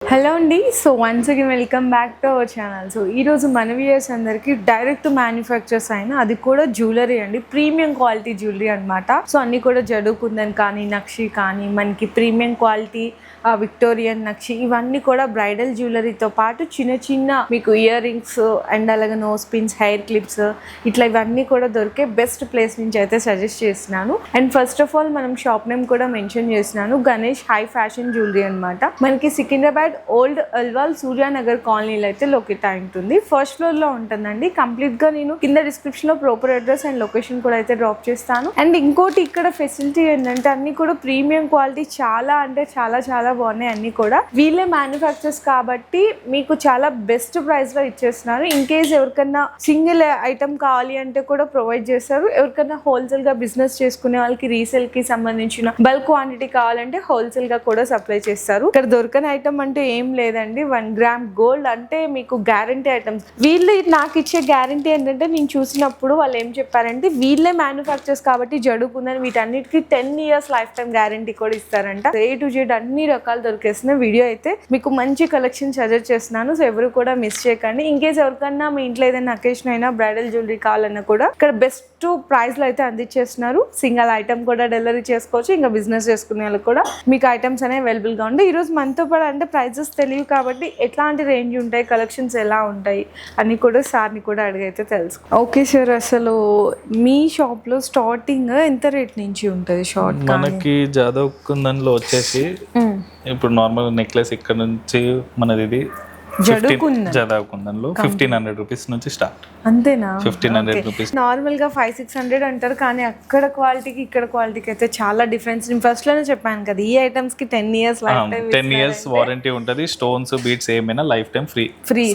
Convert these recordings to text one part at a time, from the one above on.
Hello అండి. So once again welcome back to our channel. So ఈరోజు మన viewers అందరికి డైరెక్ట్ మ్యానుఫ్యాక్చర్స్ అయిన అది కూడా జ్యువెలరీ అండి, ప్రీమియం క్వాలిటీ జ్యువెలరీ అనమాట. సో అన్నీ కూడా జడు కుందన్ కానీ నక్షి కానీ మనకి ప్రీమియం క్వాలిటీ విక్టోరియన్ నక్షి ఇవన్నీ కూడా బ్రైడల్ జ్యువెలరీతో పాటు చిన్న చిన్న మీకు ఇయర్ రింగ్స్ అండ్ అలాగే నోస్ పిన్స్, హెయిర్ క్లిప్స్ ఇట్లా ఇవన్నీ కూడా దొరికే బెస్ట్ ప్లేస్ నుంచి అయితే సజెస్ట్ చేస్తున్నాను. అండ్ ఫస్ట్ ఆఫ్ ఆల్ మనం షాప్ నేమ్ కూడా మెన్షన్ చేస్తున్నాను, గణేష్ హై ఫ్యాషన్ జ్యువెలరీ అనమాట. మనకి సికింద్రాబాద్ ఓల్డ్ అల్వాల్ సూర్యానగర్ కాలనీలో అయితే లొకేట్ అయి ఉంటుంది. ఫస్ట్ ఫ్లోర్ లో ఉంటుందండి. కంప్లీట్ గా నేను కింద డిస్క్రిప్షన్ లో ప్రాపర్ అడ్రస్ అండ్ లొకేషన్ కూడా అయితే డ్రాప్ చేస్తాను. అండ్ ఇంకోటి ఇక్కడ ఫెసిలిటీ ఏంటంటే అన్ని కూడా ప్రీమియం క్వాలిటీ, చాలా అంటే చాలా చాలా బాగున్నాయి. అన్ని కూడా వీళ్ళే మ్యానుఫ్యాక్చర్స్ కాబట్టి మీకు చాలా బెస్ట్ ప్రైస్ లో ఇచ్చేస్తున్నారు. ఇన్ కేస్ ఎవరికన్నా సింగిల్ ఐటమ్ కావాలి అంటే కూడా ప్రొవైడ్ చేస్తారు. ఎవరికన్నా హోల్సేల్ గా బిజినెస్ చేసుకునే వాళ్ళకి రీసేల్ కి సంబంధించిన బల్క్ క్వాంటిటీ కావాలంటే హోల్సేల్ గా కూడా సప్లై చేస్తారు. ఇక్కడ దొరకని ఐటమ్ అంటే ఏం లేదండి. 1 గ్రామ్ గోల్డ్ అంటే మీకు గ్యారంటీ ఐటమ్స్. వీళ్ళు నాకు ఇచ్చే గ్యారంటీ ఏంటంటే, నేను చూసినప్పుడు వాళ్ళు ఏం చెప్పారంటే వీళ్ళే మ్యానుఫ్యాక్చర్స్ కాబట్టి జడుకుందని వీటన్నిటికీ 10 years లైఫ్ టైం గ్యారంటీ కూడా ఇస్తారంట. A to Z అన్ని రకాలు దొరికేసిన వీడియో అయితే మీకు మంచి కలెక్షన్ సజెస్ట్ చేస్తున్నాను. సో ఎవరు కూడా మిస్ చేయకండి. ఇన్ కేస్ ఎవరికన్నా మీ ఇంట్లో ఏదైనా అకేషన్ అయినా బ్రైడల్ జ్యువెలరీ కావాలన్నా కూడా ఇక్కడ బెస్ట్ ప్రైస్ లో అయితే అందించేస్తున్నారు. సింగల్ ఐటమ్ కూడా డెలివరీ చేసుకోవచ్చు. ఇంకా బిజినెస్ చేసుకునే వాళ్ళకి కూడా మీకు ఐటమ్స్ అనేవి అవైలబుల్ గా ఉంటాయి. ఈ రోజు మనతో పాటు అంటే ప్రైజెస్ తెలియదు కాబట్టి ఎట్లాంటి రేంజ్ ఉంటాయి, కలెక్షన్స్ ఎలా ఉంటాయి అని కూడా సార్ని కూడా అడిగైతే తెలుసు. ఓకే సార్, అసలు మీ షాప్ లో స్టార్టింగ్ ఎంత రేట్ నుంచి ఉంటుంది? షార్ట్ మనకి జాదవ్ కుందన్లో వచ్చేసి ఇప్పుడు నార్మల్ నెక్లెస్ ఇక్కడ నుంచి మనది ఇది జాదవ్ కుందన్లో 1500 రూపీస్ నుంచి స్టార్ట్. అంతేనా? 1500 రూపీస్. నార్మల్ గా 500-600 అంటారు, కానీ అక్కడ క్వాలిటీకి ఇక్కడ క్వాలిటీకి అయితే చాలా డిఫరెన్స్. నేను ఫస్ట్ లోనే చెప్పాను కదా, ఈ ఐటమ్స్ కి 10 years life time 10 years warranty ఉంటది. స్టోన్స్, బీట్స్ ఏమైనా లైఫ్ టైం ఫ్రీ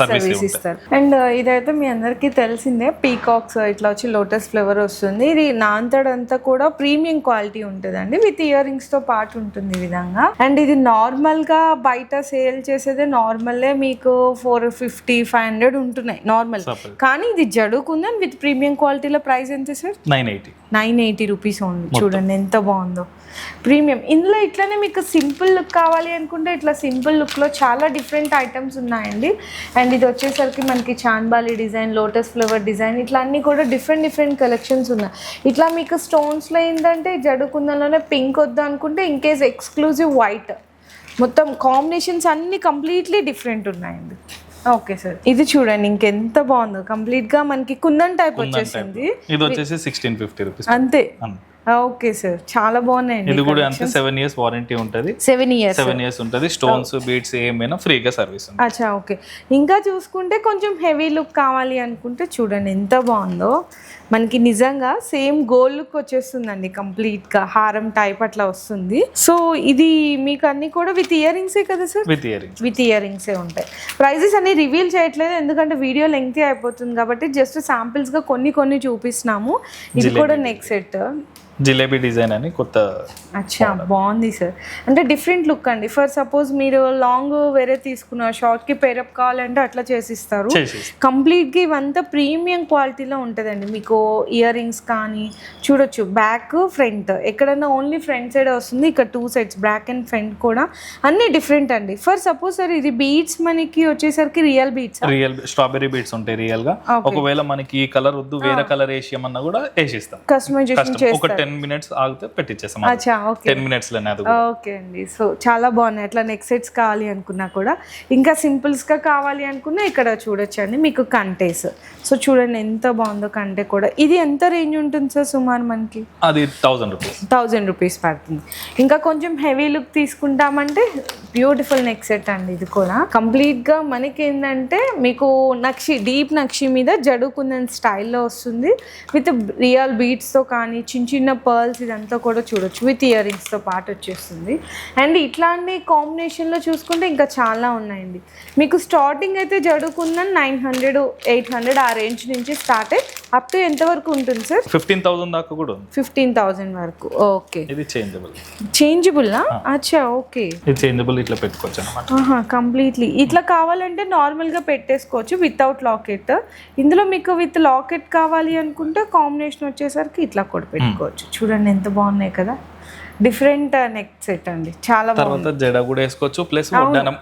సర్వీస్ ఇస్తారు. అండ్ ఇదైతే మీ అందరికి తెలిసిందే, పీకాక్స్ ఇట్లా వచ్చి లోటస్ ఫ్లవర్ వస్తుంది. ఇది నాంతడంతా కూడా ప్రీమియం క్వాలిటీ ఉంటుందండి, విత్ ఇయర్ రింగ్స్ తో పాటు ఉంటుంది ఈ విధంగా. అండ్ ఇది నార్మల్ గా బయట సేల్ చేసేదే నార్మల్ మీకు 450-500 ఉంటున్నాయి నార్మల్, కానీ ఇది జడుకుందని విత్ ప్రీమియం క్వాలిటీలో ప్రైస్ ఎంత సార్? 980 రూపీస్ ఉంది. చూడండి ఎంత బాగుందో ప్రీమియం. ఇందులో ఇట్లానే మీకు సింపుల్ లుక్ కావాలి అనుకుంటే ఇట్లా సింపుల్ లుక్ లో చాలా డిఫరెంట్ ఐటమ్స్ ఉన్నాయండి. అండ్ ఇది వచ్చేసరికి మనకి chandbali design, lotus flower design ఇట్లా అన్ని కూడా డిఫరెంట్ కలెక్షన్స్ ఉన్నాయి. ఇట్లా మీకు స్టోన్స్ లో ఏంటంటే జడుకుందంలోనే పింక్ వద్దు అనుకుంటే ఇన్ కేస్ ఎక్స్క్లూజివ్ వైట్, మొత్తం కాంబినేషన్స్ అన్ని కంప్లీట్లీ డిఫరెంట్ ఉన్నాయండి. ఓకే సార్, ఇది చూడండి ఇంకెంత బాగుందో, కంప్లీట్ గా మనకి కుందన్ టైప్ వచ్చేసింది. ఇది వచ్చేసి 1650 రూపీస్ అంతే. ఓకే సార్, చాలా బాగున్నాయండి. ఇది కూడా అంతే 7 years వారంటీ ఉంటుంది. 7 years ఉంటుంది. స్టోన్స్, బీట్స్ ఏమైనా ఫ్రీగా సర్వీస్. అచ్చా, ఓకే. ఇంకా చూసుకుంటే కొంచెం హెవీ లుక్ కావాలి అనుకుంటే చూడండి ఎంత బాగుందో. మనకి నిజంగా సేమ్ గోల్డ్ లుక్ వచ్చేస్తుందండి, కంప్లీట్ గా హారం టైప్ అట్లా వస్తుంది. సో ఇది మీకు అన్ని కూడా విత్ ఇయర్ రింగ్సే కదా సార్? విత్ ఇయర్ రింగ్సే ఉంటాయి. ప్రైజెస్ అన్ని రివీల్ చేయట్లేదు ఎందుకంటే వీడియో లెంగ్తీ అయిపోతుంది కాబట్టి జస్ట్ శాంపిల్స్ గా కొన్ని చూపిస్తున్నాము. ఇది కూడా నెక్ సెట్ జిలేబీ డిజైన్ అని కొత్త. అచ్చా, బాగుంది సార్. అంటే డిఫరెంట్ లుక్ అండి. ఫర్ సపోజ్ మీరు లాంగ్ వేరే తీసుకున్న షార్ట్ కి పేరప్ కావాలంటే అట్లా చేసిస్తారు. కంప్లీట్ గా ఇవంతా ప్రీమియం క్వాలిటీలో ఉంటుందండి. మీకు ఇయర్ రింగ్స్ కానీ చూడొచ్చు, బ్యాక్ ఫ్రంట్ ఎక్కడన్నా ఓన్లీ ఫ్రంట్ సైడ్ వస్తుంది. ఇక్కడ 2 sides బ్యాక్ అండ్ ఫ్రంట్ కూడా అన్ని డిఫరెంట్ అండి. ఫర్ సపోజ్ సార్ ఇది బీడ్స్ మనకి వచ్చేసరికి రియల్ స్ట్రాబెరీ బీడ్స్ ఉంటాయి రియల్ గా. ఒకవేళ మనకి ఈ కలర్ వద్దు వేరే కలర్ వేసేయమన్నా కూడా వేసిస్తాం. కస్టమైజేషన్ చేస్తారు. 10 minutes ఆగితే పెట్టించేస్తాం. 10 minutes లోనే. ఓకే అండి. సో చాలా బాగున్నాయి. అట్లా నెక్ సెట్స్ కావాలి అనుకున్నా కూడా, ఇంకా సింపుల్స్ గా కావాలి అనుకున్నా ఇక్కడ చూడొచ్చు అండి మీకు కంటేస్. సో చూడండి ఎంత బాగుందో కంటే కూడా. ఇది ఎంత రేంజ్ ఉంటుంది సార్ సుమారు? మనకి అది 1000 రూపీస్ పడుతుంది. ఇంకా కొంచెం హెవీ లుక్ తీసుకుంటామంటే బ్యూటిఫుల్ నెక్ సెట్ అండి. ఇది కూడా కంప్లీట్ గా మనకి ఏంటంటే మీకు నక్షి, డీప్ నక్షి మీద జడుకుందని స్టైల్లో వస్తుంది. విత్ రియల్ బీట్స్ తో కానీ చిన్న పర్ల్స్ ఇదంతా కూడా చూడొచ్చు. విత్ ఇయర్ రింగ్స్ తో పాటు వచ్చేస్తుంది. అండ్ ఇట్లాంటి కాంబినేషన్ లో చూసుకుంటే ఇంకా చాలా ఉన్నాయండి. మీకు స్టార్టింగ్ అయితే జడుకుందని 900-800 ఆ రేంజ్ నుంచి స్టార్ట్ అయ్యి అప్ టు ఎంత వరకు ఉంటుంది సార్? 15,000 దాకా కూడా ఉంది. 15,000 వరకు. ఓకే, ఇది చేంజబుల్. అచ్చా, ఓకే. ఇది చేంజబుల్, ఇట్లా పెట్టుకోవచ్చు అన్నమాట. కంప్లీట్లీ ఇట్లా కావాలంటే నార్మల్ గా పెట్టేసుకోవచ్చు వితౌట్ లాకెట్. ఇందులో మీకు విత్ లాకెట్ కావాలి అనుకుంటే కాంబినేషన్ వచ్చేసరికి ఇట్లా కూడా పెట్టుకోవచ్చు. చూడండి ఎంత బాగున్నాయి కదా. డిఫరెంట్ నెక్ సెట్ అండి, చాలా బాగుంది. తర్వాత జడ కూడా వేసుకోవచ్చు, ప్లస్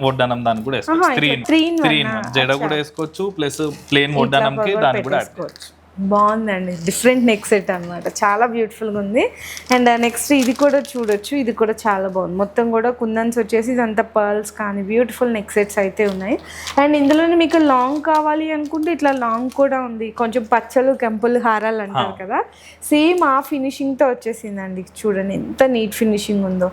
వడ్డానం దానికి కూడా వేసుకోవచ్చు. 3 in 1 జడ కూడా వేసుకోవచ్చు, ప్లస్ ప్లేన్ వడ్డానంకి దానికి కూడా చేసుకోవచ్చు. బాగుందండి, డిఫరెంట్ నెక్ సెట్ అనమాట, చాలా బ్యూటిఫుల్గా ఉంది. అండ్ నెక్స్ట్ ఇది కూడా చూడొచ్చు, ఇది కూడా చాలా బాగుంది. మొత్తం కూడా కుందన్స్ వచ్చేసి ఇదంతా పర్ల్స్ కానీ బ్యూటిఫుల్ నెక్ సెట్స్ అయితే ఉన్నాయి. అండ్ ఇందులోనే మీకు లాంగ్ కావాలి అనుకుంటే ఇట్లా లాంగ్ కూడా ఉంది, కొంచెం పచ్చలు కెంపులు హారాలు అంటారు కదా, సేమ్ ఆ ఫినిషింగ్తో వచ్చేసిందండి. చూడండి ఎంత నీట్ ఫినిషింగ్ ఉందో.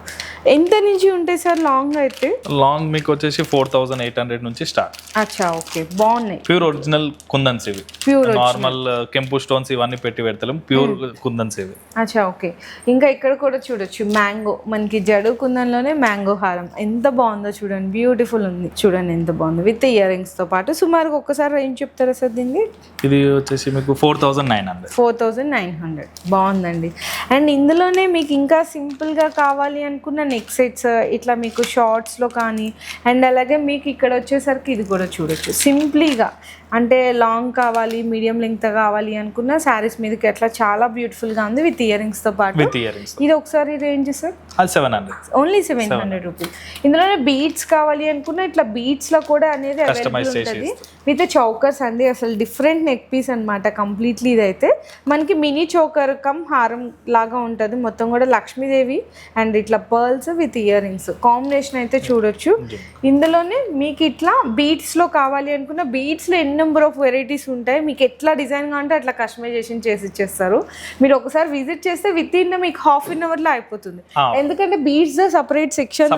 ఎంత నుంచి ఉంటాయి సార్ లాంగ్ అయితే? లాంగ్ మీకు వచ్చేసి 4800 నుంచి స్టార్ట్. అచ్చా, ఓకే, బాగున్నాయి. ప్యూర్ ఒరిజినల్ కుందన్స్ ఇవి, ప్యూర్ నార్మల్ కెంపు స్టోన్స్ ఇవన్నీ పెట్టి పెడతాం, ప్యూర్ కుందన్స్ ఇవి. అచ్చా, ఓకే. ఇంకా ఇక్కడ కూడా చూడొచ్చు మ్యాంగో, మనకి జడు కుందన్లోనే మ్యాంగో హారం ఎంత బాగుందో చూడండి, బ్యూటిఫుల్ ఉంది. చూడండి ఎంత బాగుంది, విత్ ఇయర్ రింగ్స్ తో పాటు. సుమారుగా ఒక్కసారి ఏం చెప్తారా సార్ దీన్ని? ఇది వచ్చేసి మీకు 4900. 4900 బాగుందండి. అండ్ ఇందులోనే మీకు ఇంకా సింపుల్గా కావాలి అనుకున్న నెక్ సెట్స్ ఇట్లా మీకు షార్ట్స్లో కానీ, అండ్ అలాగే మీకు ఇక్కడ వచ్చేసరికి ఇది కూడా చూడొచ్చు సింప్లీగా, అంటే లాంగ్ కావాలి మీడియం లెంగ్త్ కావాలి అనుకున్న శారీస్ మీదకి అట్లా చాలా బ్యూటిఫుల్గా ఉంది విత్ ఇయర్ రింగ్స్తో పాటు. ఇది ఒకసారి రేంజ్ సార్? 700, only 700 rupees. ఇందులోనే బీడ్స్ కావాలి అనుకున్న ఇట్లా బీడ్స్లో కూడా అనేది అవైలబుల్ ఉంటుంది విత్ చౌకర్స్ అండి. అసలు డిఫరెంట్ నెక్ పీస్ అనమాట కంప్లీట్లీ. ఇదైతే మనకి మినీ చౌకర్ కమ్ హారం లాగా ఉంటుంది, మొత్తం కూడా లక్ష్మీదేవి అండ్ ఇట్లా pearls with ear rings combination అయితే చూడొచ్చు. ఇందులోనే మీకు ఇట్లా బీడ్స్లో కావాలి అనుకున్న బీడ్స్లో ఎన్ని నెంబర్ ఆఫ్ వెరైటీస్ ఉంటాయి, మీకు ఎట్లా డిజైన్ కావాలంటే అట్లా కస్టమైజేషన్ చేసి ఇచ్చేస్తారు. మీరు ఒకసారి విజిట్ చేస్తే విత్ ఇన్ మీకు ½ an hour లో అయిపోతుంది. ఎందుకంటే బీడ్స్ సపరేట్ సెక్షన్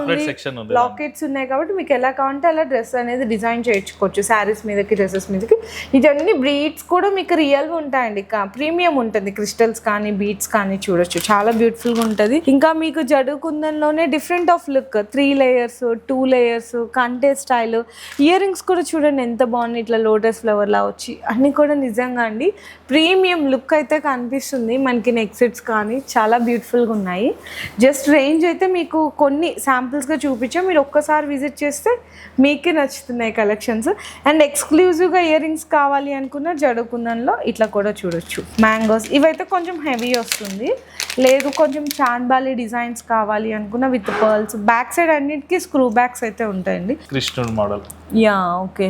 ఉంది, లాకెట్స్ ఉన్నాయి కాబట్టి మీకు ఎలా కావాలంటే అలా డ్రెస్ అనేది డిజైన్ చేయించుకోవచ్చు శారీస్ మీదకి, డ్రెస్సెస్ మీదకి. ఇవన్నీ బీడ్స్ కూడా మీకు రియల్గా ఉంటాయండి, ప్రీమియం ఉంటుంది. క్రిస్టల్స్ కానీ బీడ్స్ కానీ చూడొచ్చు, చాలా బ్యూటిఫుల్గా ఉంటుంది. ఇంకా మీకు జడు కుందన్లోనే different of look, 3 layers 2 layers కంటే స్టైల్. ఇయర్ రింగ్స్ కూడా చూడండి ఎంత బాగున్నాయి, ఇట్లా లోటస్ ఫ్లవర్ లా వచ్చి అన్నీ కూడా నిజంగా అండి ప్రీమియం లుక్ అయితే కనిపిస్తుంది. మనకి నెక్ సెట్స్ కానీ చాలా బ్యూటిఫుల్గా ఉన్నాయి. జస్ట్ రేంజ్ అయితే మీకు కొన్ని శాంపిల్స్గా చూపించాం, మీరు ఒక్కసారి విజిట్ చేస్తే మీకే నచ్చుతున్నాయి కలెక్షన్స్. అండ్ ఎక్స్క్లూజివ్గా ఇయర్ రింగ్స్ కావాలి అనుకున్న జడు కుందన్లో ఇట్లా కూడా చూడొచ్చు. మ్యాంగోస్ ఇవైతే కొంచెం హెవీ వస్తుంది, లేదు కొంచెం చాంద్బాలి డిజైన్స్ కావాలి అనుకున్న విత్ పర్ల్స్. బ్యాక్ సైడ్ అన్నిటికీ స్క్రూ బ్యాక్స్ అయితే ఉంటాయండి. కృష్ణుడు మోడల్, యా ఓకే.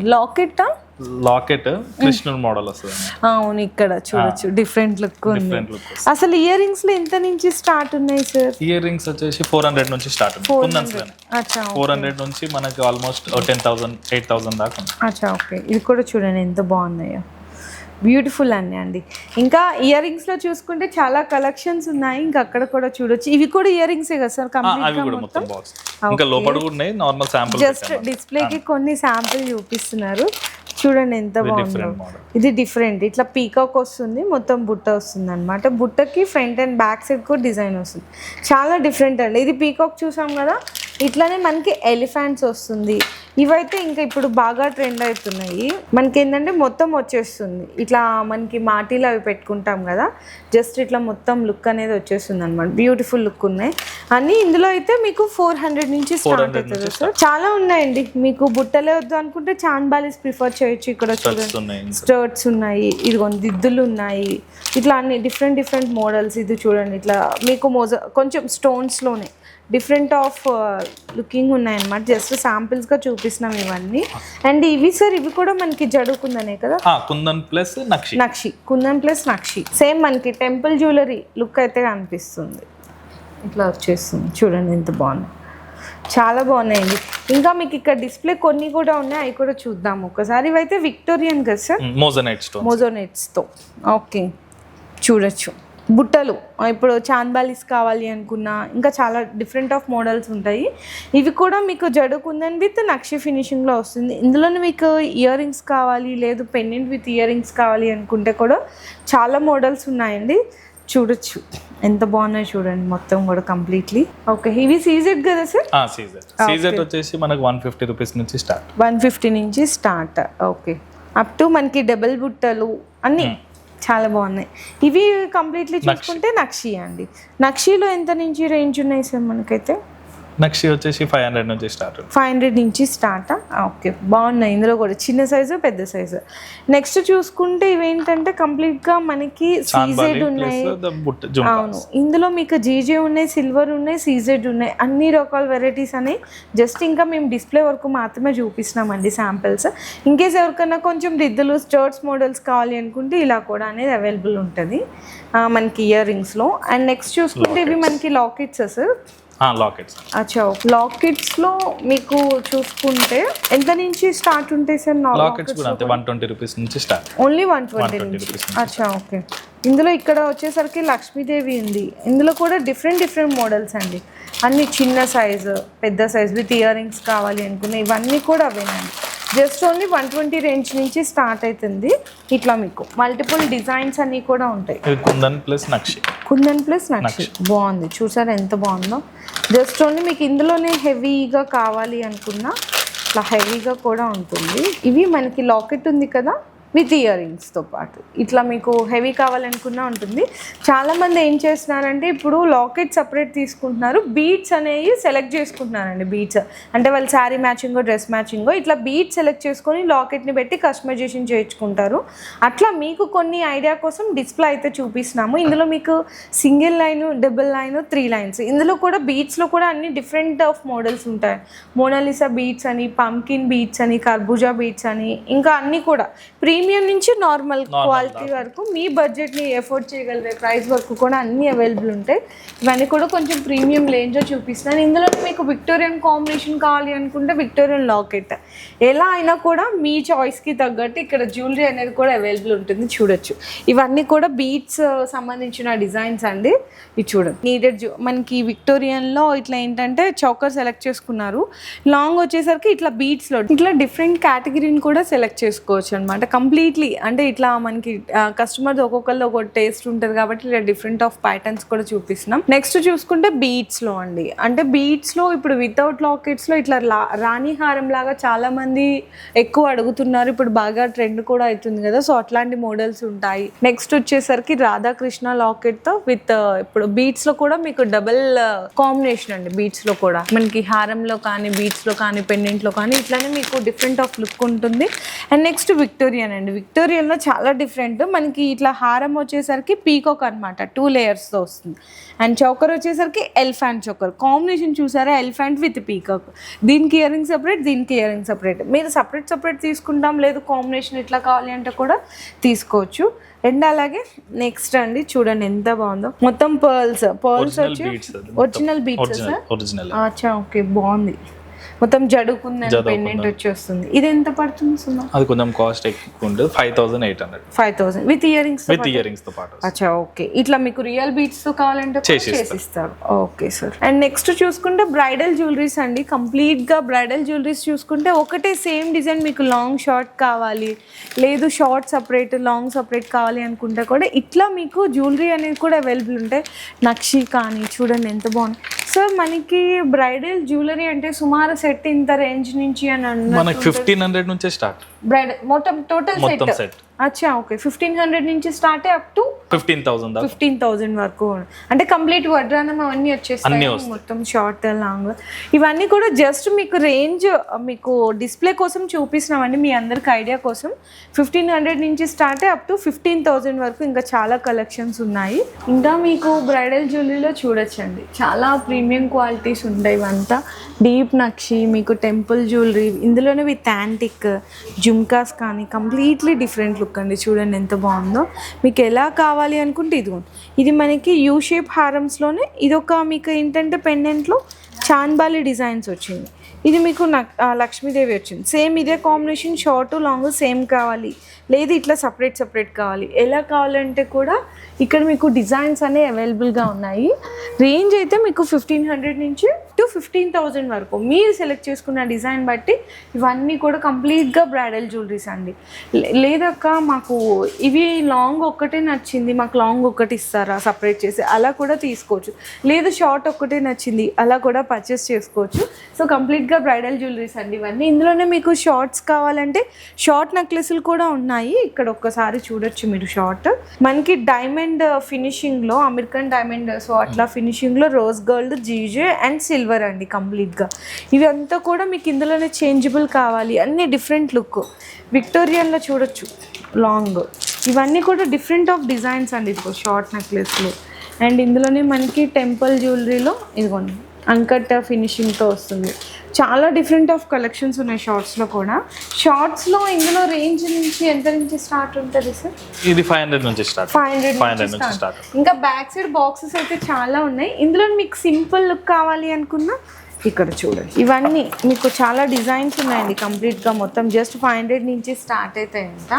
లాకెట్ కృష్ణుడు మోడల్ వస్తుంది. అవును, ఇక్కడ చూడొచ్చు డిఫరెంట్ లుక్ ఉంది. అసలు ఇయర్ రింగ్స్ లో ఎంత నుంచి స్టార్ట్ ఉన్నాయి సార్? ఇయర్ రింగ్స్ వచ్చేసి 400 నుంచి స్టార్ట్ ఉంది. 400 నుంచి మనకి ఆల్మోస్ట్ 10,000 8,000 దాకా ఉంది. అచ్చా, ఓకే. ఇది కూడా చూడండి ఎంత బాగున్నాయో, బ్యూటిఫుల్ అండి. ఇంకా ఇయర్ రింగ్స్ లో చూసుకుంటే చాలా కలెక్షన్స్ ఉన్నాయి, ఇంకా అక్కడ కూడా చూడొచ్చు. ఇవి కూడా ఇయర్ రింగ్సే కదా సార్ కంప్లీట్ గా మొత్తం? ఇంకా లోపల కూడా ఉన్నాయి, నార్మల్ శాంపుల్ జస్ట్ డిస్ప్లేకి కొన్ని శాంపుల్ చూపిస్తున్నారు. చూడండి ఎంత బాగుందో. ఇది డిఫరెంట్, ఇట్లా పీకాక్ వస్తుంది, మొత్తం బుట్ట వస్తుంది అనమాట. బుట్టకి ఫ్రంట్ అండ్ బ్యాక్ సైడ్ కూడా డిజైన్ వస్తుంది, చాలా డిఫరెంట్ అండి. ఇది పీకాక్ చూసాం కదా, ఇట్లానే మనకి ఎలిఫెంట్స్ వస్తుంది. ఇవైతే ఇంకా ఇప్పుడు బాగా ట్రెండ్ అవుతున్నాయి. మనకి ఏంటంటే మొత్తం వచ్చేస్తుంది ఇట్లా, మనకి మాటీలు అవి పెట్టుకుంటాం కదా, జస్ట్ ఇట్లా మొత్తం లుక్ అనేది వచ్చేస్తుంది అనమాట. బ్యూటిఫుల్ లుక్ ఉన్నాయి అన్నీ. ఇందులో అయితే మీకు 400 నుంచి స్టార్ట్ అవుతుంది సార్. చాలా ఉన్నాయండి, మీకు బుట్టలే వద్దు అనుకుంటే చాంద్బాలీస్ ప్రిఫర్ చేయొచ్చు. ఇక్కడ చూడండి స్టర్ట్స్ ఉన్నాయి, ఇదిగోండి దిద్దులు ఉన్నాయి, ఇట్లా అన్ని డిఫరెంట్ మోడల్స్. ఇది చూడండి ఇట్లా మీకు కొంచెం స్టోన్స్లోనే డిఫరెంట్ ఆఫ్ లుకింగ్ ఉన్నాయన్నమాట. జస్ట్ శాంపిల్స్గా చూపిస్తున్నాం ఇవన్నీ. అండ్ ఇవి సార్ ఇవి కూడా మనకి జడు కుందనే కదా, కుందన్ ప్లస్ నక్షి, కుందన్ ప్లస్ నక్షి. సేమ్ మనకి టెంపుల్ జ్యువెలరీ లుక్ అయితే కనిపిస్తుంది, ఇట్లా వచ్చేస్తుంది. చూడండి ఎంత బాగుంది, చాలా బాగున్నాయండి. ఇంకా మీకు ఇక్కడ డిస్ప్లే కొన్ని కూడా ఉన్నాయి, అవి కూడా చూద్దాం ఒకసారి. ఇవైతే విక్టోరియన్ కదా సార్, మోజోనైట్స్తో. ఓకే, చూడొచ్చు. బుట్టలు ఇప్పుడు చాంద్బాలీస్ కావాలి అనుకున్నా ఇంకా చాలా డిఫరెంట్ ఆఫ్ మోడల్స్ ఉంటాయి. ఇవి కూడా మీకు జడు కుందన్ విత్ నక్షి ఫినిషింగ్లో వస్తుంది. ఇందులోనే మీకు ఇయర్ రింగ్స్ కావాలి, లేదు పెండెంట్ విత్ ఇయర్ రింగ్స్ కావాలి అనుకుంటే కూడా చాలా మోడల్స్ ఉన్నాయండి. చూడొచ్చు ఎంత బాగున్నాయి, చూడండి మొత్తం కూడా కంప్లీట్లీ. ఓకే, ఇవి సీజెడ్ కదా సార్? సీజెడ్ వచ్చేసి మనకు 150 రూపీస్ నుంచి స్టార్ట్. 150 నుంచి స్టార్ట్. ఓకే, అప్ టు మనకి డబుల్ బుట్టలు అన్నీ చాలా బాగున్నాయి. ఇవి కంప్లీట్లీ చూసుకుంటే నక్షి అండి. నక్షిలో ఎంత నుంచి రేంజ్ ఉన్నాయి సార్ మనకైతే? నక్షి వచ్చేసి 500 నుంచి స్టార్ట్. 500 నుంచి స్టార్ట్. ఓకే, బాగున్నాయి. ఇందులో కూడా చిన్న సైజు పెద్ద సైజు. నెక్స్ట్ చూసుకుంటే ఇవేంటంటే కంప్లీట్గా మనకి సీజెడ్ ఉన్నాయి. అవును, ఇందులో మీకు జీజే ఉన్నాయి, సిల్వర్ ఉన్నాయి, సీజెడ్ ఉన్నాయి, అన్ని రకాల వెరైటీస్ అని జస్ట్ ఇంకా మేము డిస్ప్లే వరకు మాత్రమే చూపిస్తున్నామండి శాంపిల్స్. ఇన్కేస్ ఎవరికైనా కొంచెం రిద్దులు స్టర్ట్స్ మోడల్స్ కావాలి అనుకుంటే ఇలా కూడా అనేది అవైలబుల్ ఉంటుంది మనకి ఇయర్ రింగ్స్లో. అండ్ నెక్స్ట్ చూసుకుంటే ఇవి మనకి లాకెట్స్ సార్. లాకెట్స్. అచ్చా, లాకెట్స్లో మీకు చూసుకుంటే ఎంత నుంచి స్టార్ట్ ఉంటాయి సార్? లాకెట్స్ కూడా అంతే 120 రూపీస్ నుంచి స్టార్ట్. ఓన్లీ 120 నుంచి. అచ్చా, ఓకే. ఇందులో ఇక్కడ వచ్చేసరికి లక్ష్మీదేవి ఉంది. ఇందులో కూడా డిఫరెంట్ మోడల్స్ అండి, అన్ని చిన్న సైజు పెద్ద సైజు విత్ ఇయర్ రింగ్స్ కావాలి అనుకునే ఇవన్నీ కూడా అవేనండి. జస్ట్ ఓన్లీ 120 రేంజ్ నుంచి స్టార్ట్ అవుతుంది. ఇట్లా మీకు మల్టిపుల్ డిజైన్స్ అన్నీ కూడా ఉంటాయి. కుందన్ ప్లస్ నక్షి. బాగుంది, చూసారా ఎంత బాగుందో. జస్ట్ ఓన్లీ మీకు ఇందులోనే హెవీగా కావాలి అనుకున్నా ఇట్లా హెవీగా కూడా ఉంటుంది. ఇవి మనకి లాకెట్ ఉంది కదా విత్ ఇయర్ రింగ్స్తో పాటు ఇట్లా మీకు హెవీ కావాలనుకున్నా ఉంటుంది. చాలామంది ఏం చేస్తున్నారంటే ఇప్పుడు లాకెట్ సపరేట్ తీసుకుంటున్నారు, బీడ్స్ అనేవి సెలెక్ట్ చేసుకుంటున్నారండి. బీడ్స్ అంటే వాళ్ళు శారీ మ్యాచింగో డ్రెస్ మ్యాచింగో ఇట్లా బీడ్స్ సెలెక్ట్ చేసుకొని లాకెట్ని పెట్టి కస్టమైజేషన్ చేయించుకుంటారు. అట్లా మీకు కొన్ని ఐడియా కోసం డిస్ప్లే అయితే చూపిస్తున్నాము. ఇందులో మీకు single line, double line, 3 lines. ఇందులో కూడా బీడ్స్లో కూడా అన్ని డిఫరెంట్ ఆఫ్ మోడల్స్ ఉంటాయి. మోనాలిసా బీడ్స్ అని, పంకిన్ బీడ్స్ అని, కర్బూజా బీడ్స్ అని, ఇంకా అన్నీ కూడా ప్రీమియం నుంచి నార్మల్ క్వాలిటీ వరకు మీ బడ్జెట్ని ఎఫోర్డ్ చేయగలిగే ప్రైస్ వరకు కూడా అన్నీ అవైలబుల్ ఉంటాయి. ఇవన్నీ కూడా కొంచెం ప్రీమియం రేంజ్లో చూపిస్తున్నాను. ఇందులో మీకు విక్టోరియన్ కాంబినేషన్ కావాలి అనుకుంటే విక్టోరియన్ లాకెట్, ఎలా అయినా కూడా మీ చాయిస్కి తగ్గట్టు ఇక్కడ జ్యువెలరీ అనేది కూడా అవైలబుల్ ఉంటుంది. చూడొచ్చు, ఇవన్నీ కూడా బీడ్స్ సంబంధించిన డిజైన్స్ అండి. ఇది చూడండి, నీడెడ్ మనకి విక్టోరియన్లో ఇట్లా ఏంటంటే చౌకర్ సెలెక్ట్ చేసుకున్నారు. లాంగ్ వచ్చేసరికి ఇట్లా బీడ్స్లో ఇట్లా డిఫరెంట్ కేటగిరీని కూడా సెలెక్ట్ చేసుకోవచ్చు అనమాట. కంప్లీట్లీ అంటే ఇట్లా మనకి కస్టమర్స్ ఒక్కొక్కరిలో ఒక టేస్ట్ ఉంటుంది కాబట్టి ఇలా డిఫరెంట్ ఆఫ్ ప్యాటర్న్స్ కూడా చూపిస్తున్నాం. నెక్స్ట్ చూసుకుంటే బీడ్స్లో అండి, అంటే బీడ్స్లో ఇప్పుడు వితౌట్ లాకెట్స్లో ఇట్లా రాణి హారం లాగా చాలా మంది ఎక్కువ అడుగుతున్నారు. ఇప్పుడు బాగా ట్రెండ్ కూడా అవుతుంది కదా, సో అట్లాంటి మోడల్స్ ఉంటాయి. నెక్స్ట్ వచ్చేసరికి రాధాకృష్ణ లాకెట్తో విత్ ఇప్పుడు బీడ్స్లో కూడా మీకు డబుల్ కాంబినేషన్ అండి. బీడ్స్లో కూడా మనకి హారంలో కానీ, బీడ్స్లో కానీ, పెండెంట్లో కానీ ఇట్లానే మీకు డిఫరెంట్ ఆఫ్ లుక్ ఉంటుంది. అండ్ నెక్స్ట్ విక్టోరియన్ అండి. విక్టోరియన్లో చాలా డిఫరెంట్. మనకి ఇట్లా హారం వచ్చేసరికి పీకాక్ అనమాట, 2 లేయర్స్తో వస్తుంది. అండ్ చౌకర్ వచ్చేసరికి ఎలిఫెంట్ చౌకర్ కాంబినేషన్ చూసారా, ఎలిఫెంట్ విత్ పీకాక్. దీనికి ఇయర్ రింగ్ సపరేట్, దీనికి ఇయర్ రింగ్ సపరేట్. మీరు సపరేట్ తీసుకుంటాం, లేదు కాంబినేషన్ ఇట్లా కావాలి అంటే కూడా తీసుకోవచ్చు. అండ్ అలాగే నెక్స్ట్ అండి చూడండి ఎంత బాగుందో, మొత్తం పర్ల్స్ వచ్చి ఒరిజినల్ బీట్స్. అచ్చా, ఓకే, బాగుంది. మొత్తం జడుకుందని పెండెంట్ వచ్చి వస్తుంది. ఇది ఎంత పడుతుంది సుమా? అది కొంచెం కాస్ట్ ఎక్కువ ఉంటుంది, 5800 విత్ ఇయర్ రింగ్స్ తో పాటు. అచ్చా, ఓకే. ఇట్లా మీకు రియల్ బీట్స్ తో కావాలంటే చేసిస్తారు. Okay sir. అండ్ నెక్స్ట్ చూసుకుంటే బ్రైడల్ జ్యువెలరీస్ అండి. కంప్లీట్ గా బ్రైడల్ జ్యువెలరీస్ చూసుకుంటే ఒకటే సేమ్ డిజైన్ మీకు లాంగ్ షార్ట్ కావాలి, లేదు షార్ట్ సపరేట్ లాంగ్ సపరేట్ కావాలి అనుకుంటే కూడా ఇట్లా మీకు జ్యువెలరీ అనేది కూడా అవైలబుల్ ఉంటాయి. నక్షి కానీ చూడండి ఎంత బాగుంది సార్. మనకి బ్రైడల్ జ్యువెలరీ అంటే సుమారు సెట్ ఇంత రేంజ్ నుంచి అని అన్నారు. మనకి 1500 నుంచే స్టార్ట్ బ్రైడల్ మొత్తం టోటల్ సెట్. అచ్చా, ఓకే. 1500 నుంచి స్టార్ట్ అప్ టు 15,000 వరకు. అంటే కంప్లీట్ వడ్రానం అవన్నీ వచ్చేస్తాయి, మొత్తం షార్ట్ లాంగ్ ఇవన్నీ కూడా జస్ట్ మీకు రేంజ్ మీకు డిస్ప్లే కోసం చూపిస్తున్నామండి, మీ అందరికి ఐడియా కోసం. 1500 నుంచి స్టార్ట్ అప్ టు 15,000 వరకు ఇంకా చాలా కలెక్షన్స్ ఉన్నాయి. ఇంకా మీకు బ్రైడల్ జ్యువెలరీలో చూడొచ్చండి, చాలా ప్రీమియం క్వాలిటీస్ ఉంటాయి. ఇవంతా డీప్ నక్షి, మీకు టెంపుల్ జ్యువెలరీ, ఇందులోనే విత్ యాంటిక్ జుమ్కాస్ కానీ కంప్లీట్లీ డిఫరెంట్ లుక్ అండి. చూడండి ఎంత బాగుందో. మీకు ఎలా కావాలి అనుకుంటే ఇది మనకి యూ షేప్ హారమ్స్లోనే ఇదొక మీకు ఏంటంటే పెండెంట్లో చాంద్బాలి డిజైన్స్ వచ్చింది. ఇది మీకు లక్ష్మీదేవి వచ్చింది. సేమ్ ఇదే కాంబినేషన్, షార్ట్ లాంగ్ సేమ్ కావాలి, లేదు ఇట్లా సపరేట్ కావాలి, ఎలా కావాలంటే కూడా ఇక్కడ మీకు డిజైన్స్ అనేవి అవైలబుల్గా ఉన్నాయి. రేంజ్ అయితే మీకు 1500 నుంచి టు 15,000 వరకు మీరు సెలెక్ట్ చేసుకున్న డిజైన్ బట్టి ఇవన్నీ కూడా కంప్లీట్గా బ్రైడల్ జ్యువెలరీస్ అండి. లేదక్క మాకు ఇవి లాంగ్ ఒక్కటే నచ్చింది, మాకు లాంగ్ ఒక్కటి ఇస్తారా సపరేట్ చేసి, అలా కూడా తీసుకోవచ్చు. లేదు షార్ట్ ఒక్కటే నచ్చింది, అలా కూడా పర్చేస్ చేసుకోవచ్చు. సో కంప్లీట్గా బ్రైడల్ జ్యువెలరీస్ అండి ఇవన్నీ. ఇందులోనే మీకు షార్ట్స్ కావాలంటే షార్ట్ నెక్లెస్లు కూడా ఉన్నాయి. ఇక్కడ ఒక్కసారి చూడొచ్చు మీరు. షార్ట్ మనకి డైమండ్ ఫినిషింగ్లో, అమెరికన్ డైమండ్, సో అట్లా ఫినిషింగ్లో rose gold, GJ and silver silver అండి కంప్లీట్గా. ఇవంతా కూడా మీకు ఇందులోనే చేంజబుల్ కావాలి, అన్ని డిఫరెంట్ లుక్. విక్టోరియన్లో చూడొచ్చు లాంగ్, ఇవన్నీ కూడా డిఫరెంట్ ఆఫ్ డిజైన్స్ అండి. ఇదిగో షార్ట్ నెక్లెస్లు, అండ్ ఇందులోనే మనకి టెంపుల్ జ్యువెలరీలో ఇదిగోండి అన్కట్ ఫినిషింగ్తో వస్తుంది. చాలా డిఫరెంట్ ఆఫ్ కలెక్షన్స్ ఉన్నాయి షార్ట్స్లో కూడా. షార్ట్స్లో ఇందులో రేంజ్ నుంచి ఎంత నుంచి స్టార్ట్ ఉంటుంది సార్? ఇది 500 నుంచి స్టార్ట్. 500 నుంచి స్టార్ట్. ఇంకా బ్యాక్ సైడ్ బాక్సెస్ అయితే చాలా ఉన్నాయి. ఇందులో మీకు సింపుల్ లుక్ కావాలి అనుకున్నా ఇక్కడ చూడండి, ఇవన్నీ మీకు చాలా డిజైన్స్ ఉన్నాయండి. కంప్లీట్గా మొత్తం జస్ట్ 500 నుంచి స్టార్ట్ అవుతాయంట.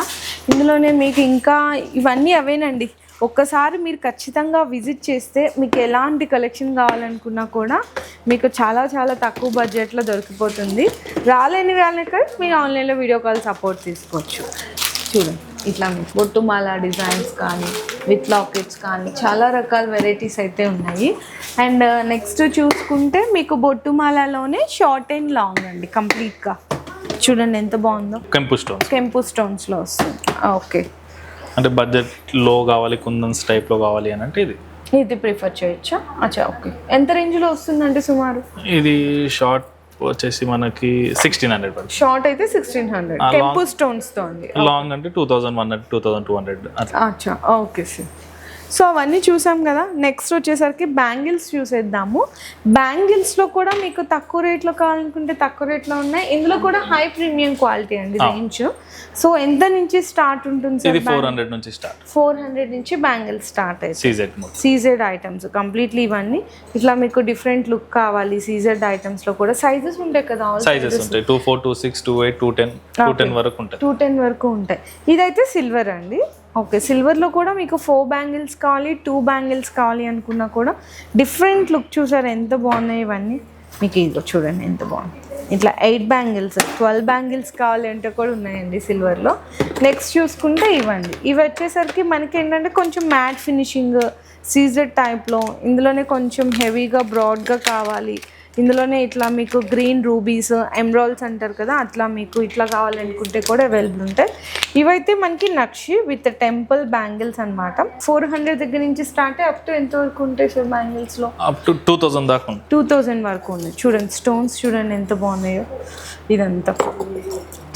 ఇందులోనే మీకు ఇంకా ఇవన్నీ అవేనండి. ఒక్కసారి మీరు ఖచ్చితంగా విజిట్ చేస్తే మీకు ఎలాంటి కలెక్షన్ కావాలనుకున్నా కూడా మీకు చాలా చాలా తక్కువ బడ్జెట్లో దొరికిపోతుంది. రాలేని వాళ్ళకి మీరు ఆన్లైన్లో వీడియో కాల్ సపోర్ట్ తీసుకోవచ్చు. చూడండి ఇట్లా మీకు బొట్టుమాల డిజైన్స్ కానీ విత్ లాకెట్స్ కానీ చాలా రకాల వెరైటీస్ అయితే ఉన్నాయి. అండ్ నెక్స్ట్ చూసుకుంటే మీకు బొట్టుమాలలోనే షార్ట్ అండ్ లాంగ్ అండి కంప్లీట్గా. చూడండి ఎంత బాగుందో, కెంపు స్టోన్స్లో వస్తుంది. ఓకే, అంటే బడ్జెట్ లో కావాలి, కుందన్స్ టైప్లో కావాలి అని అంటే ఇది ప్రిఫర్ చేయొచ్చా? అచ్చా ఓకే. ఎంత రేంజ్లో వస్తుందంటే సుమారు? ఇది షార్ట్ వచ్చేసి మనకి 1600. షార్ట్ అయితే 1600 కెంపు స్టోన్స్తో అండి. లాంగ్ అంటే 2100 2200 అచ్చా ఓకే సార్. సో అవన్నీ చూసాం కదా. నెక్స్ట్ వచ్చేసరికి బ్యాంగిల్స్ చూసేద్దాము. బ్యాంగిల్స్లో కూడా మీకు తక్కువ రేట్లో కావాలనుకుంటే తక్కువ రేట్లో ఉన్నాయి. ఇందులో కూడా హై ప్రీమియం క్వాలిటీ అండి రేంజ్. సో ఎంత నుంచి స్టార్ట్ ఉంటుంది సార్? 400 నుంచి స్టార్ట్. 400 నుంచి బ్యాంగిల్స్ స్టార్ట్ అయితే సీజెడ్ ఐటమ్స్ కంప్లీట్లీ. ఇవన్నీ ఇట్లా మీకు డిఫరెంట్ లుక్ కావాలి. సీజెడ్ ఐటమ్స్లో కూడా సైజెస్ ఉంటాయి కదా, సైజెస్ ఉంటాయి 24 26 28 210 వరకు ఉంటాయి. 210 వరకు ఉంటాయి. ఇదైతే సిల్వర్ అండి. ఓకే, సిల్వర్లో కూడా మీకు 4 బ్యాంగిల్స్ కావాలి, 2 బ్యాంగిల్స్ కావాలి అనుకున్నా కూడా డిఫరెంట్ లుక్. చూసారు ఎంత బాగున్నాయి ఇవన్నీ. మీకు ఇదిగో చూడండి ఎంత బాగుంది. ఇట్లా 8 బ్యాంగిల్స్ 12 బ్యాంగిల్స్ కావాలి అంటే కూడా ఉన్నాయండి సిల్వర్లో. నెక్స్ట్ చూసుకుంటే ఇవ్వండి, ఇవి వచ్చేసరికి మనకి ఏంటంటే కొంచెం మ్యాట్ ఫినిషింగ్ సీజెడ్ టైప్లో. ఇందులోనే కొంచెం హెవీగా బ్రాడ్గా కావాలి. ఇందులోనే ఇట్లా మీకు గ్రీన్ రూబీస్ ఎమరాల్డ్స్ అంటారు కదా, అట్లా మీకు ఇట్లా కావాలనుకుంటే కూడా అవైలబుల్ ఉంటాయి. ఇవైతే మనకి నక్షి విత్ టెంపుల్ బ్యాంగిల్స్ అనమాట. 400 దగ్గర నుంచి స్టార్ట్ అప్ టు ఎంత వరకు ఉంటాయి సార్ బ్యాంగిల్స్లో? అప్ టు 2000 దాకా. 2000 వరకు ఉన్నాయి. చూడండి స్టోన్స్ చూడండి ఎంత బాగున్నాయో. ఇదంతా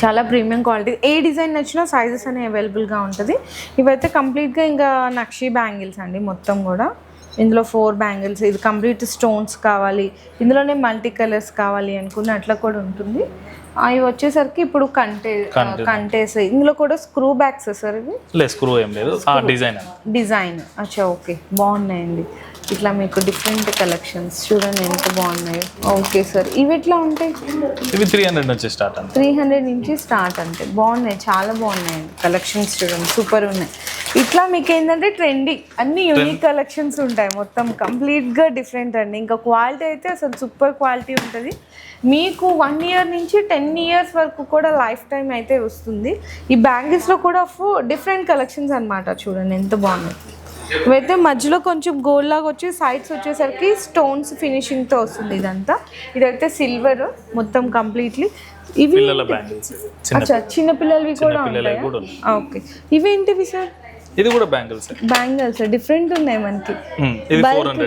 చాలా ప్రీమియం క్వాలిటీ. ఏ డిజైన్ నచ్చినా సైజెస్ అనేవి అవైలబుల్గా ఉంటుంది. ఇవైతే కంప్లీట్గా ఇంకా నక్షి బ్యాంగిల్స్ అండి మొత్తం కూడా. ఇందులో 4 బ్యాంగిల్స్, ఇది కంప్లీట్ స్టోన్స్ కావాలి, ఇందులోనే మల్టీ కలర్స్ కావాలి అనుకున్న అట్లా కూడా ఉంటుంది. ఇవి వచ్చేసరికి ఇప్పుడు కంటేస్. ఇందులో కూడా స్క్రూ బ్యాగ్స్ సార్ ఇవి? లేదు, స్క్రూ ఏం లేదు, డిజైన్. అచ్చా ఓకే, బాగున్నాయండి. ఇట్లా మీకు డిఫరెంట్ కలెక్షన్స్ చూడండి ఎంత బాగున్నాయి. ఓకే సార్, ఇవి ఎట్లా ఉంటాయి? ఇవి 300 నుంచి స్టార్ట్. 300 నుంచి స్టార్ట్ అంటే బాగున్నాయి, చాలా బాగున్నాయండి కలెక్షన్స్. చూడండి సూపర్ ఉన్నాయి. ఇట్లా మీకు ఏంటంటే ట్రెండీ అన్ని యూనిక్ కలెక్షన్స్ ఉంటాయి మొత్తం కంప్లీట్గా డిఫరెంట్ అండి. ఇంకా క్వాలిటీ అయితే అసలు సూపర్ క్వాలిటీ ఉంటుంది. మీకు 1 ఇయర్ నుంచి 10 ఇయర్స్ వరకు కూడా లైఫ్ టైం అయితే వస్తుంది. ఈ బ్యాంగిల్స్లో కూడా డిఫరెంట్ కలెక్షన్స్ అనమాట. చూడండి ఎంత బాగున్నాయి. ఇవైతే మధ్యలో కొంచెం గోల్డ్ లాగా వచ్చి సైడ్స్ వచ్చేసరికి స్టోన్స్ ఫినిషింగ్తో వస్తుంది. ఇదంతా ఇదైతే సిల్వర్ మొత్తం కంప్లీట్లీ. ఇవి అచ్చా చిన్నపిల్లలవి కూడా ఉంటాయి. ఓకే, ఇవేంటివి సార్? ఇది కూడా బ్యాంగిల్స్ డిఫరెంట్ ఉన్నాయి మనకి. 400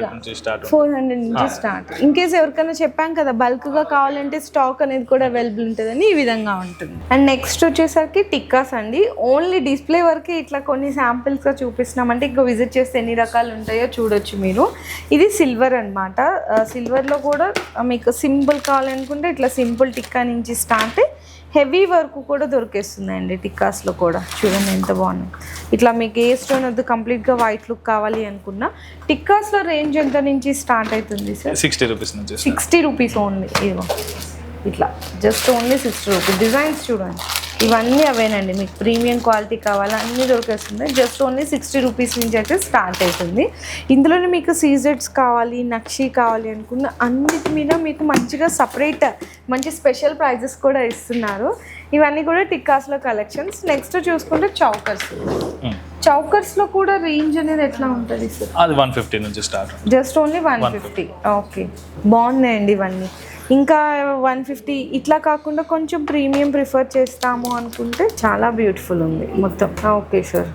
నుంచి స్టార్ట్. ఇన్ కేస్ ఎవరికైనా చెప్పాం కదా బల్క్ గా కావాలంటే స్టాక్ అనేది కూడా అవైలబుల్ ఉంటుందని ఈ విధంగా ఉంటుంది. అండ్ నెక్స్ట్ వచ్చేసరికి టిక్కాస్ అండి. ఓన్లీ డిస్ప్లే వరకు ఇట్లా కొన్ని శాంపిల్స్ గా చూపిస్తున్నామంటే ఇంకా విజిట్ చేస్తే ఎన్ని రకాలు ఉంటాయో చూడొచ్చు మీరు. ఇది సిల్వర్ అనమాట. సిల్వర్ లో కూడా మీకు సింపుల్ కావాలనుకుంటే ఇట్లా సింపుల్ టిక్కా నుంచి స్టార్ట్ హెవీ వరకు కూడా దొరికేస్తుందండి టిక్కాస్లో కూడా. చూడండి ఎంత బాగున్నాయి. ఇట్లా మీకు ఏ స్టోన్ వద్దు కంప్లీట్గా వైట్ లుక్ కావాలి అనుకున్నా టిక్కాస్లో రేంజ్ ఎంత నుంచి స్టార్ట్ అవుతుంది సార్? 60 రూపీస్ నుంచి. 60 రూపీస్ ఓన్లీ. ఇదిగో ఇట్లా జస్ట్ ఓన్లీ 60 రూపీస్. డిజైన్స్ చూడండి ఇవన్నీ అవేనండి. మీకు ప్రీమియం క్వాలిటీ కావాలా అన్నీ దొరికేస్తుంది. జస్ట్ ఓన్లీ 60 రూపీస్ నుంచి అయితే స్టార్ట్ అవుతుంది. ఇందులోనే మీకు సీజెడ్స్ కావాలి, నక్షి కావాలి అనుకున్న అన్నిటి మీద మీకు మంచిగా సపరేట్ మంచి స్పెషల్ ప్రైజెస్ కూడా ఇస్తున్నారు. ఇవన్నీ కూడా టిక్కాస్లో కలెక్షన్స్. నెక్స్ట్ చూసుకుంటే చౌకర్స్లో కూడా రేంజ్ అనేది ఎట్లా ఉంటుంది సార్? అది 150 నుంచి స్టార్ట్. Just only 150. ఓకే, బాగున్నాయండి ఇవన్నీ. ఇంకా 150 ఇట్లా కాకుండా కొంచెం ప్రీమియం ప్రిఫర్ చేస్తాము అనుకుంటే చాలా బ్యూటిఫుల్ ఉంది మొత్తం. ఓకే సార్,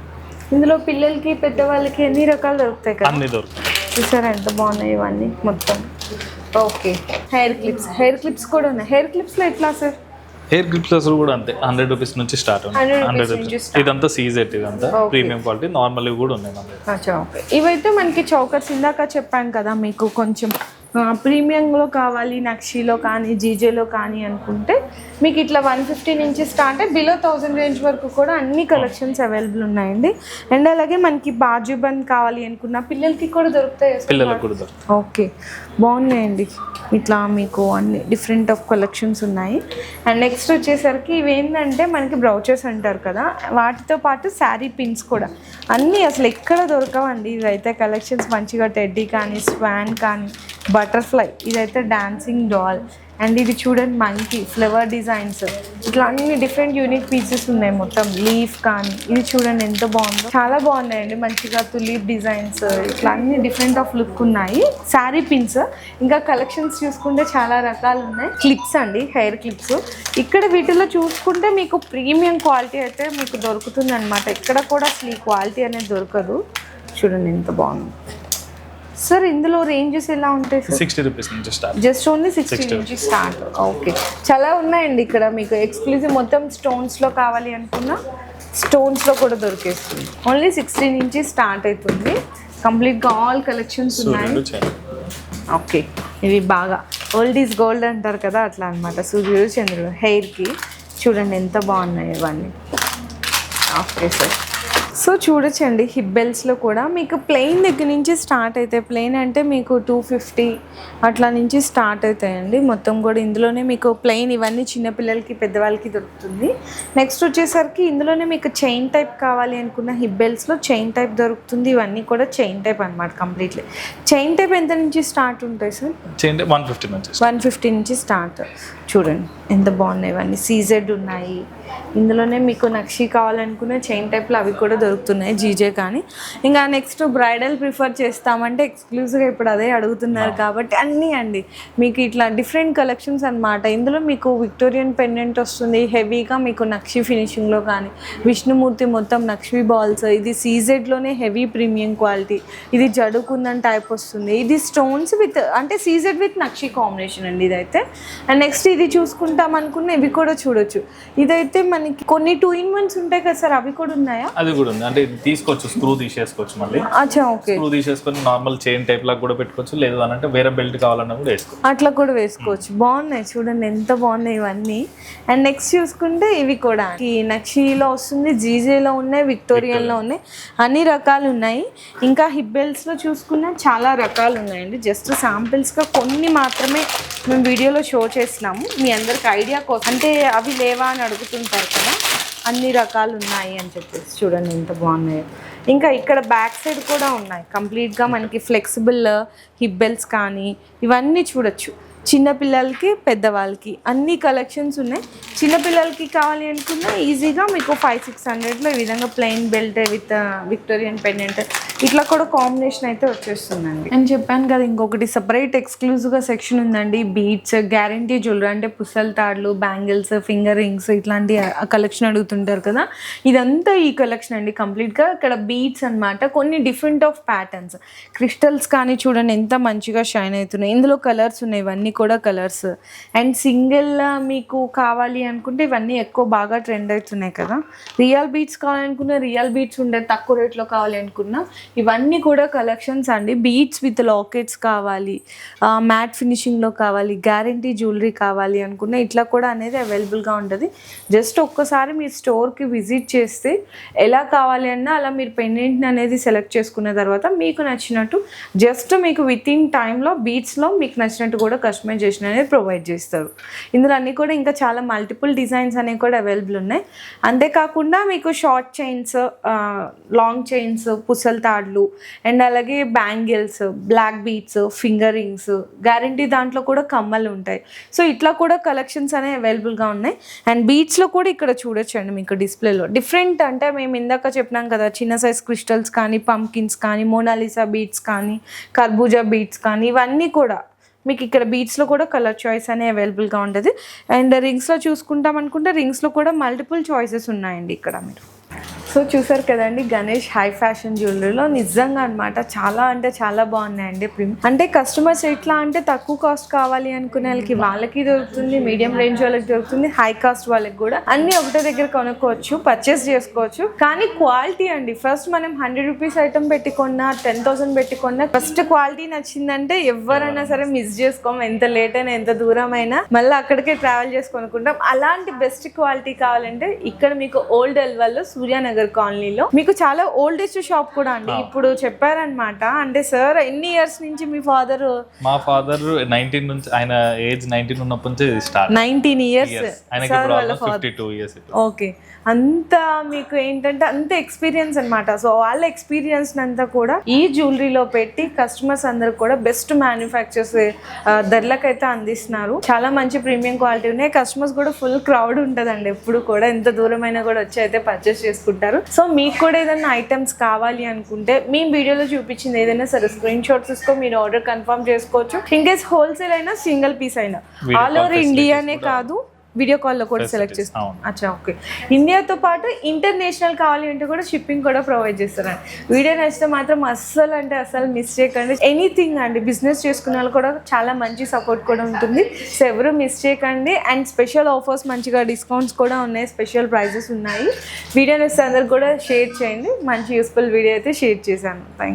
ఇందులో పిల్లలకి పెద్దవాళ్ళకి ఎన్ని రకాలు దొరుకుతాయి కదా? అన్ని దొరుకుతాయి. చూసారా ఎంత బాగున్నాయి ఇవన్నీ మొత్తం. ఓకే. హెయిర్ క్లిప్స్ కూడా ఉన్నాయి. హెయిర్ క్లిప్స్లో ఎట్లా సార్? హెయిర్ క్లిప్స్ కూడా అంతే 100 రూపీస్ నుంచి స్టార్ట్ ఉన్నాయి. 100 రూపీస్. ఇదంతా సీజెట్, ఇదంతా ప్రీమియం క్వాలిటీ. నార్మల్ కూడా ఉన్నాయి మన దగ్గర. అచ్చా, ఓకే. ఇవైతే మనకి చౌకర్స్ ఇందాక చెప్పాను కదా మీకు కొంచెం ప్రీమియంలో కావాలి, నక్షీలో కానీ జీజేలో కానీ అనుకుంటే మీకు ఇట్లా 150 నుంచి స్టార్ట్ అయ్యి బిలో 1000 రేంజ్ వరకు కూడా అన్ని కలెక్షన్స్ అవైలబుల్ ఉన్నాయండి. అండ్ అలాగే మనకి బాజుబంద్ కావాలి అనుకున్న పిల్లలకి కూడా దొరుకుతాయి. పిల్లలకు కూడా దొరుకుతాయి. ఓకే, బాగున్నాయండి. ఇట్లా మీకు అన్ని డిఫరెంట్ ఆఫ్ కలెక్షన్స్ ఉన్నాయి. అండ్ నెక్స్ట్ వచ్చేసరికి ఇవేంటంటే మనకి బ్రౌచర్స్ అంటారు కదా, వాటితో పాటు శారీ పిన్స్ కూడా అన్నీ అసలు ఎక్కడ దొరకవండి. ఇవైతే కలెక్షన్స్ మంచిగా టెడ్డీ కానీ, స్వాన్ కానీ, బటర్ఫ్లై, ఇదైతే డాన్సింగ్ డాల్, అండ్ ఇది చూడండి మంకీ, ఫ్లవర్ డిజైన్స్, ఇట్లా అన్ని డిఫరెంట్ యూనిక్ పీసెస్ ఉన్నాయి. మొత్తం లీఫ్ కానీ, ఇది చూడండి ఎంత బాగుందో, చాలా బాగున్నాయండి. మంచిగా తులీప్ డిజైన్స్, ఇట్లా అన్ని డిఫరెంట్ ఆఫ్ లుక్ ఉన్నాయి. శారీ పిన్స్, ఇంకా కలెక్షన్స్ చూసుకుంటే చాలా రకాలు ఉన్నాయి. క్లిప్స్ అండి, హెయిర్ క్లిప్స్. ఇక్కడ వీటిలో చూసుకుంటే మీకు ప్రీమియం క్వాలిటీ అయితే మీకు దొరుకుతుంది అనమాట. ఇక్కడ కూడా అసలు ఈ క్వాలిటీ అనేది దొరకదు. చూడండి ఎంత బాగుంది సార్. ఇందులో రేంజెస్ ఎలా ఉంటాయి సార్? 60 రూపీస్ నుంచి స్టార్ట్. జస్ట్ ఓన్లీ 60 నుంచి స్టార్ట్. ఓకే, చాలా ఉన్నాయండి ఇక్కడ. మీకు ఎక్స్క్లూజివ్ మొత్తం స్టోన్స్లో కావాలి అనుకున్నా స్టోన్స్లో కూడా దొరికేస్తుంది. ఓన్లీ 60 నుంచి స్టార్ట్ అవుతుంది. కంప్లీట్గా ఆల్ కలెక్షన్స్ ఉన్నాయి. ఓకే, ఇవి బాగా ఓల్డ్ ఈజ్ గోల్డ్ అంటారు కదా, అట్లా అనమాట. సూర్యుడు చంద్రుడు హెయిర్కి చూడండి ఎంత బాగున్నాయి ఇవన్నీ. Okay sir. సో చూడొచ్చండి, హిప్ బెల్ట్స్లో కూడా మీకు ప్లెయిన్ దగ్గర నుంచి స్టార్ట్ అవుతాయి. ప్లెయిన్ అంటే మీకు 250 అట్లా నుంచి స్టార్ట్ అవుతాయండి. మొత్తం కూడా ఇందులోనే మీకు ప్లెయిన్ ఇవన్నీ చిన్నపిల్లలకి పెద్దవాళ్ళకి దొరుకుతుంది. నెక్స్ట్ వచ్చేసరికి ఇందులోనే మీకు చైన్ టైప్ కావాలి అనుకున్న హిప్ బెల్ట్స్లో చైన్ టైప్ దొరుకుతుంది. ఇవన్నీ కూడా చైన్ టైప్ అనమాట కంప్లీట్లీ. చైన్ టైప్ ఎంత నుంచి స్టార్ట్ ఉంటాయి సార్? చైన్ 150 నుంచి. 150 నుంచి స్టార్ట్. చూడండి ఎంత బాగున్నాయి ఇవన్నీ. సీజెడ్ ఉన్నాయి. ఇందులోనే మీకు నక్షి కావాలనుకున్న చైన్ టైప్లో అవి కూడా దొరుకుతున్నాయి, జీజే కానీ. ఇంకా నెక్స్ట్ బ్రైడల్ ప్రిఫర్ చేస్తామంటే ఎక్స్క్లూజివ్గా ఇప్పుడు అదే అడుగుతున్నారు కాబట్టి అన్నీ అండి మీకు ఇట్లా డిఫరెంట్ కలెక్షన్స్ అనమాట. ఇందులో మీకు విక్టోరియన్ పెండెంట్ వస్తుంది హెవీగా, మీకు నక్షి ఫినిషింగ్లో కానీ, విష్ణుమూర్తి మొత్తం నక్షి బాల్స్, ఇది సీజెడ్లోనే హెవీ ప్రీమియం క్వాలిటీ, ఇది జడుకుందని టైప్ వస్తుంది. ఇది స్టోన్స్ విత్ అంటే సీజెడ్ విత్ నక్షి కాంబినేషన్ అండి ఇదైతే. అండ్ నెక్స్ట్ ఇది చూసుకుంటాం అనుకున్న ఇవి కూడా చూడొచ్చు. ఇదైతే మనకి కొన్ని 2-in-1s ఉంటాయి కదా సార్, అవి కూడా ఉన్నాయా? అది కూడా ఉంది. అంటే తీసుకోవచ్చు, స్క్రూ తీసేసుకోవచ్చు మళ్ళీ. అచ్చా, ఓకే. స్క్రూ తీసేసుకొని నార్మల్ చైన్ టైప్ లాగా కూడా పెట్టుకోవచ్చు. లేదు అని అంటే వేరే బెల్ట్ కావాలన్నా కూడా వేసుకోవచ్చు. అట్లా కూడా వేసుకోవచ్చు. బాగున్నాయి చూడండి ఎంత బాగున్నాయి ఇవన్నీ. అండ్ నెక్స్ట్ చూసుకుంటే ఇవి కూడా ఈ నక్షీలో వస్తుంది, జీజేలో ఉన్నాయి, విక్టోరియన్లో ఉన్నాయి, అన్ని రకాలు ఉన్నాయి. ఇంకా హిప్ బెల్ట్స్లో చూసుకున్నా చాలా రకాలు ఉన్నాయండి. జస్ట్ శాంపిల్స్గా కొన్ని మాత్రమే మేము వీడియోలో షో చేసినాము మీ అందరికి ఐడియా కోసం. అంటే అవి లేవా అని అడుగుతుంటారు కదా, అన్ని రకాలు ఉన్నాయి అని చెప్పేసి. చూడండి ఎంత బాగున్నాయో. ఇంకా ఇక్కడ బ్యాక్ సైడ్ కూడా ఉన్నాయి కంప్లీట్గా మనకి ఫ్లెక్సిబుల్ హిప్ బెల్ట్స్ కానీ ఇవన్నీ చూడొచ్చు. చిన్నపిల్లలకి పెద్దవాళ్ళకి అన్ని కలెక్షన్స్ ఉన్నాయి. చిన్నపిల్లలకి కావాలి అనుకున్నా ఈజీగా మీకు 500-600లో ఈ విధంగా plain belt with Victorian pendant ఇట్లా కూడా కాంబినేషన్ అయితే వచ్చేస్తుందండి. నేను చెప్పాను కదా ఇంకొకటి సపరేట్ ఎక్స్క్లూజివ్గా సెక్షన్ ఉందండి. బీట్స్, గ్యారంటీ జ్యువెలరీ అంటే పుసల్ తాడ్లు, బ్యాంగిల్స్, ఫింగర్ రింగ్స్ ఇట్లాంటి కలెక్షన్ అడుగుతుంటారు కదా, ఇదంతా ఈ కలెక్షన్ అండి కంప్లీట్గా. ఇక్కడ బీట్స్ అనమాట, కొన్ని డిఫరెంట్ ఆఫ్ ప్యాటర్న్స్, క్రిస్టల్స్ కానీ చూడండి ఎంత మంచిగా షైన్ అవుతున్నాయి. ఇందులో కలర్స్ ఉన్నాయి, ఇవన్నీ కూడా కలర్స్. అండ్ సింగిల్ మీకు కావాలి అనుకుంటే ఇవన్నీ ఎక్కువ బాగా ట్రెండ్ అవుతున్నాయి కదా. రియల్ బీట్స్ కావాలనుకున్నా రియల్ బీట్స్ ఉండే, తక్కువ రేట్లో కావాలి అనుకున్నా ఇవన్నీ కూడా కలెక్షన్స్ అండి. బీట్స్ విత్ లాకెట్స్ కావాలి, మ్యాట్ ఫినిషింగ్లో కావాలి, గ్యారంటీ జ్యువెలరీ కావాలి అనుకున్నా ఇట్లా కూడా అనేది అవైలబుల్గా ఉంటుంది. జస్ట్ ఒక్కసారి మీరు స్టోర్కి విజిట్ చేస్తే ఎలా కావాలి అన్నా అలా మీరు పెండెంట్ని అనేది సెలెక్ట్ చేసుకున్న తర్వాత మీకు నచ్చినట్టు జస్ట్ మీకు విత్ ఇన్ టైంలో బీట్స్లో మీకు నచ్చినట్టు కూడా కస్టమైజేషన్ అనేది ప్రొవైడ్ చేస్తారు. ఇందులో అన్నీ కూడా ఇంకా చాలా మల్టిపుల్ డిజైన్స్ అనేవి కూడా అవైలబుల్ ఉన్నాయి. అంతేకాకుండా మీకు షార్ట్ చైన్స్, లాంగ్ చైన్స్, పుసల్ తాడ్లు, అండ్ అలాగే bangles, black beads, finger rings, guarantee దాంట్లో కూడా కమ్మలు ఉంటాయి. సో ఇట్లా కూడా కలెక్షన్స్ అనేవి అవైలబుల్గా ఉన్నాయి. అండ్ బీట్స్లో కూడా ఇక్కడ చూడొచ్చండి మీకు డిస్ప్లేలో డిఫరెంట్, అంటే మేము ఇందాక చెప్పినాం కదా చిన్న సైజ్ క్రిస్టల్స్ కానీ, పంకిన్స్ కానీ, మోనాలిసా బీట్స్ కానీ, కర్బూజా బీట్స్ కానీ ఇవన్నీ కూడా మీకు ఇక్కడ బీట్స్లో కూడా కలర్ చాయిస్ అనేది అవైలబుల్గా ఉంటుంది. అండ్ రింగ్స్లో చూసుకుంటాం అనుకుంటే రింగ్స్లో కూడా మల్టిపుల్ చాయిసెస్ ఉన్నాయండి ఇక్కడ మీరు. సో చూసారు కదండి గణేష్ హై ఫ్యాషన్ జ్యువెలరీలో నిజంగా అన్నమాట చాలా అంటే చాలా బాగున్నాయండి అంటే కస్టమర్స్ ఎట్లా అంటే తక్కువ కాస్ట్ కావాలి అనుకునే వాళ్ళకి దొరుకుతుంది, మీడియం రేంజ్ వాళ్ళకి దొరుకుతుంది, హై కాస్ట్ వాళ్ళకి కూడా అన్ని ఒకటే దగ్గర కొనుక్కోవచ్చు, పర్చేస్ చేసుకోవచ్చు. కానీ క్వాలిటీ అండి, ఫస్ట్ మనం 100 రూపీస్ ఐటమ్ పెట్టుకున్నా 10,000 పెట్టుకున్నా ఫస్ట్ క్వాలిటీ నచ్చిందంటే ఎవరైనా సరే మిస్ చేసుకోం. ఎంత లేట్ అయినా ఎంత దూరం అయినా మళ్ళీ అక్కడికే ట్రావెల్ చేసి కొనుక్కుంటాం. అలాంటి బెస్ట్ క్వాలిటీ కావాలంటే ఇక్కడ మీకు ఓల్డ్ ఎల్వాల్లో సూర్యానగర్ కాలనీలో మీకు చాలా ఓల్డెస్ట్ షాప్ కూడా అండి. ఇప్పుడు చెప్పారనమాట. అంటే సార్ ఎన్ని ఇయర్స్ నుంచి మీ ఫాదర్? మా ఫాదర్ 19 నుంచి, ఆయన ఏజ్ 19 ఉన్నప్పటి నుంచి స్టార్ట్. 19 ఇయర్స్. ఆయనకి 52 ఇయర్స్. ఓకే, అంత మీకు ఏంటంటే అంత ఎక్స్పీరియన్స్ అనమాట. సో వాళ్ళ ఎక్స్పీరియన్స్ అంతా కూడా ఈ జ్యువెలరీలో పెట్టి కస్టమర్స్ అందరు కూడా బెస్ట్ మ్యానుఫ్యాక్చర్స్ ధరలకైతే అందిస్తున్నారు. చాలా మంచి ప్రీమియం క్వాలిటీ ఉన్నాయి. కస్టమర్స్ కూడా ఫుల్ క్రౌడ్ ఉంటుందండి ఎప్పుడు కూడా, ఎంత దూరమైనా కూడా వచ్చి అయితే పర్చేస్ చేసుకుంటారు. సో మీకు కూడా ఏదైనా ఐటమ్స్ కావాలి అనుకుంటే మేము వీడియోలో చూపించింది ఏదైనా సరే స్క్రీన్ షాట్స్ తీసుకో మీరు ఆర్డర్ కన్ఫర్మ్ చేసుకోవచ్చు. ఇన్ కేస్ హోల్సేల్ అయినా సింగిల్ పీస్ అయినా ఆల్ ఓవర్ ఇండియానే కాదు, వీడియో కాల్లో కూడా సెలెక్ట్ చేస్తాం. అచ్చా, ఓకే. ఇండియాతో పాటు ఇంటర్నేషనల్ కావాలి అంటే కూడా షిప్పింగ్ కూడా ప్రొవైడ్ చేస్తారండి. వీడియో నచ్చితే మాత్రం అస్సలు అంటే అస్సలు మిస్ చేయకండి. ఎనీథింగ్ అండి, బిజినెస్ చేసుకునే వాళ్ళు కూడా చాలా మంచి సపోర్ట్ కూడా ఉంటుంది. సో ఎవరు మిస్ చేయకండి. అండ్ స్పెషల్ ఆఫర్స్, మంచిగా డిస్కౌంట్స్ కూడా ఉన్నాయి, స్పెషల్ ప్రైజెస్ ఉన్నాయి. వీడియో నచ్చితే అందరికి కూడా షేర్ చేయండి. మంచి యూస్ఫుల్ వీడియో అయితే షేర్ చేశాను. Thank you.